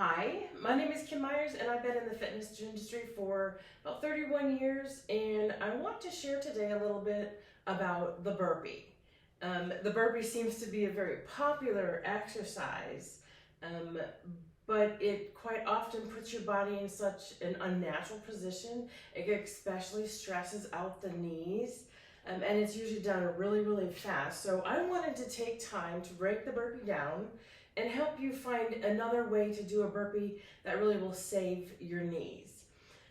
Hi, my name is Kim Myers and I've been in the fitness industry for about 31 years, and I want to share today a little bit about the burpee. The burpee seems to be a very popular exercise, but it quite often puts your body in such an unnatural position. It especially stresses out the knees. And it's usually done really fast. So I wanted to take time to break the burpee down and help you find another way to do a burpee that really will save your knees.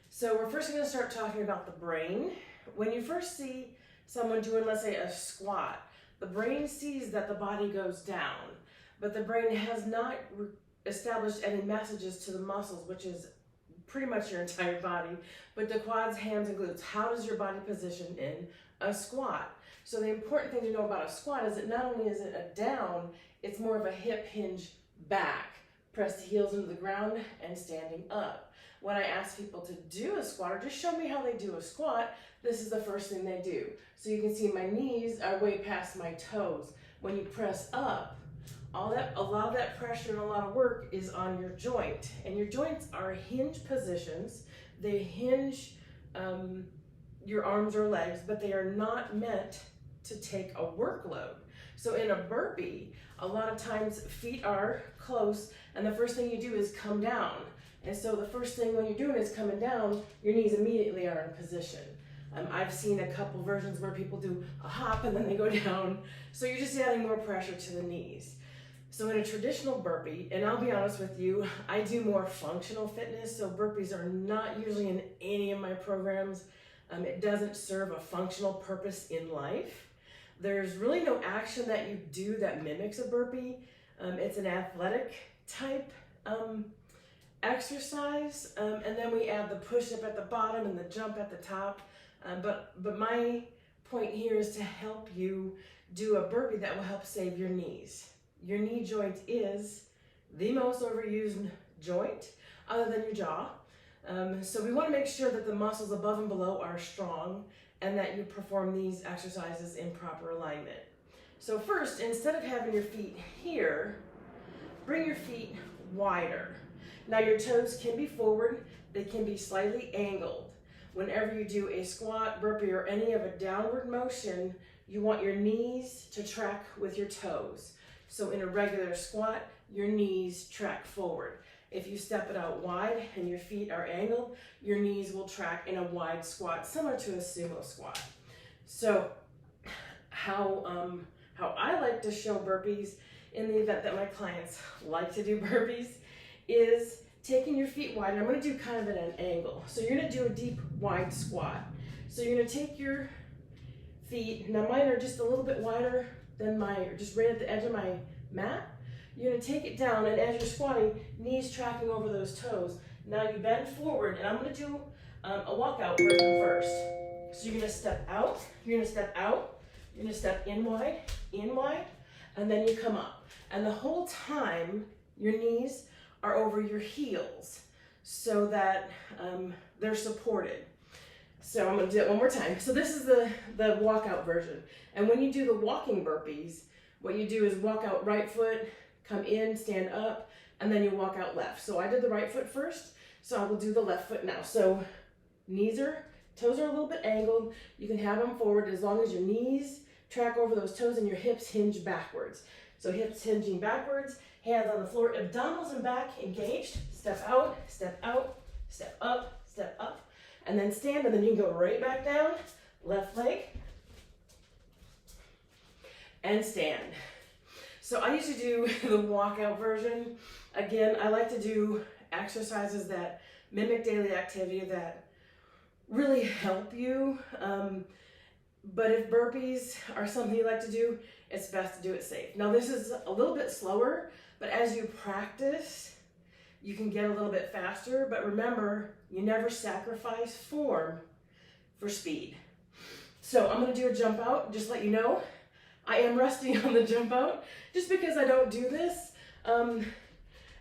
So we're first going to start talking about the brain. When you first see someone doing, let's say, a squat, the brain sees that the body goes down, but the brain has not established any messages to the muscles, which is pretty much your entire body, but the quads, hams, and glutes. How does your body position in a squat? So the important thing to know about a squat is that not only is it a down, it's more of a hip hinge back. Press the heels into the ground and standing up. When I ask people to do a squat, or just show me how they do a squat, this is the first thing they do. So you can see my knees are way past my toes. When you press up, a lot of that pressure and a lot of work is on your joint. And your joints are hinge positions. They hinge your arms or legs, but they are not meant to take a workload. So in a burpee, a lot of times feet are close, and the first thing you do is come down. And so the first thing when you're doing is coming down, your knees immediately are in position. I've seen a couple versions where people do a hop and then they go down. So you're just adding more pressure to the knees. So in a traditional burpee, and I'll be honest with you, I do more functional fitness, so burpees are not usually in any of my programs. It doesn't serve a functional purpose in life. There's really no action that you do that mimics a burpee. It's an athletic type exercise, and then we add the push-up at the bottom and the jump at the top. But my point here is to help you do a burpee that will help save your knees. Your knee joint is the most overused joint other than your jaw. So we want to make sure that the muscles above and below are strong and that you perform these exercises in proper alignment. So first, instead of having your feet here, bring your feet wider. Now your toes can be forward, they can be slightly angled. Whenever you do a squat, burpee, or any of a downward motion, you want your knees to track with your toes. So in a regular squat, your knees track forward. If you step it out wide and your feet are angled, your knees will track in a wide squat, similar to a sumo squat. So how I like to show burpees in the event that my clients like to do burpees is taking your feet wide. And I'm going to do kind of at an angle. So you're going to do a deep, wide squat. So you're going to take your feet, now mine are just a little bit wider than just right at the edge of my mat. You're going to take it down, and as you're squatting, knees tracking over those toes. Now you bend forward, and I'm going to do a walkout version first. So you're going to step out, you're going to step out, you're going to step in wide, and then you come up. And the whole time, your knees are over your heels so that they're supported. So I'm going to do it one more time. So this is the walkout version. And when you do the walking burpees, what you do is walk out right foot, come in, stand up, and then you walk out left. So I did the right foot first, so I will do the left foot now. So toes are a little bit angled. You can have them forward as long as your knees track over those toes and your hips hinge backwards. So hips hinging backwards, hands on the floor, abdominals and back engaged. Step out, step up, step up, and then stand, and then you can go right back down, left leg, and stand. So I usually do the walkout version. Again, I like to do exercises that mimic daily activity that really help you. But if burpees are something you like to do, it's best to do it safe. Now this is a little bit slower, but as you practice, you can get a little bit faster. But remember, you never sacrifice form for speed. So I'm gonna do a jump out, just let you know. I am rusty on the jump out just because I don't do this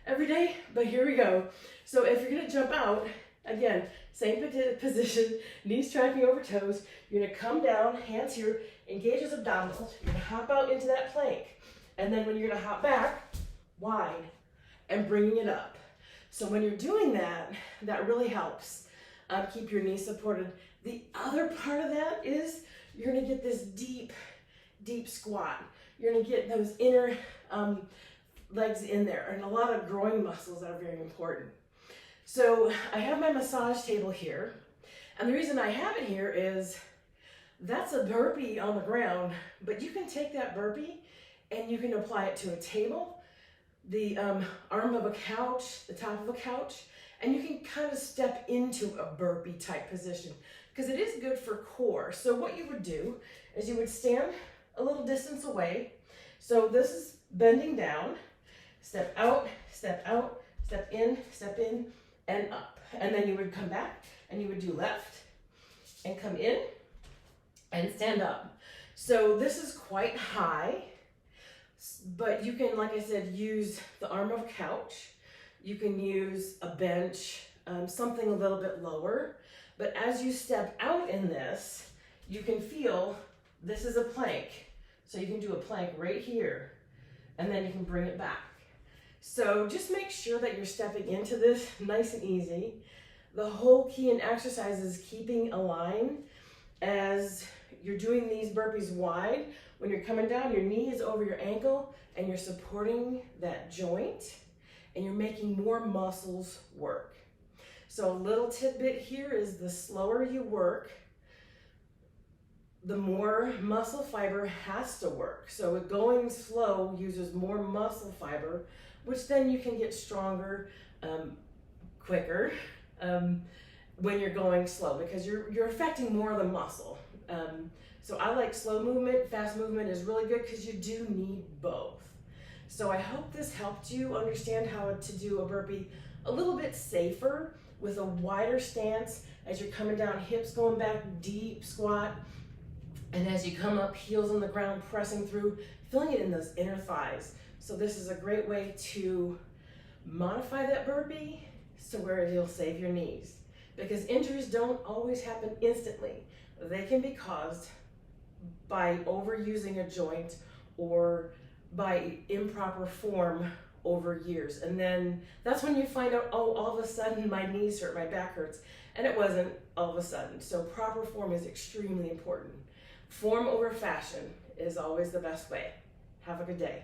every day, but here we go. So if you're gonna jump out, again, same position, knees tracking over toes, you're gonna come down, hands here, engage those abdominals, you're gonna hop out into that plank, and then when you're gonna hop back, wide, and bringing it up. So when you're doing that, that really helps keep your knees supported. The other part of that is you're gonna get this deep, deep squat. You're gonna get those inner legs in there and a lot of groin muscles that are very important. So I have my massage table here, and the reason I have it here is that's a burpee on the ground, but you can take that burpee and you can apply it to a table, the arm of a couch, the top of a couch, and you can kind of step into a burpee type position because it is good for core. So what you would do is you would stand a little distance away. So this is bending down, step out, step out, step in, and up. And then you would come back and you would do left and come in and stand up. So this is quite high, but you can, like I said, use the arm of a couch. You can use a bench, something a little bit lower. But as you step out in this, you can feel this is a plank. So you can do a plank right here, and then you can bring it back. So just make sure that you're stepping into this nice and easy. The whole key in exercise is keeping a line as you're doing these burpees wide. When you're coming down, your knee is over your ankle and you're supporting that joint and you're making more muscles work. So a little tidbit here is the slower you work, the more muscle fiber has to work. So going slow uses more muscle fiber, which then you can get stronger quicker when you're going slow because you're affecting more of the muscle. So I like slow movement. Fast movement is really good because you do need both. So I hope this helped you understand how to do a burpee a little bit safer with a wider stance as you're coming down, hips going back, deep squat. And as you come up, heels on the ground, pressing through, feeling it in those inner thighs. So this is a great way to modify that burpee so where it'll save your knees. Because injuries don't always happen instantly. They can be caused by overusing a joint or by improper form over years. And then that's when you find out, oh, all of a sudden my knees hurt, my back hurts. And it wasn't all of a sudden. So proper form is extremely important. Form over fashion is always the best way. Have a good day.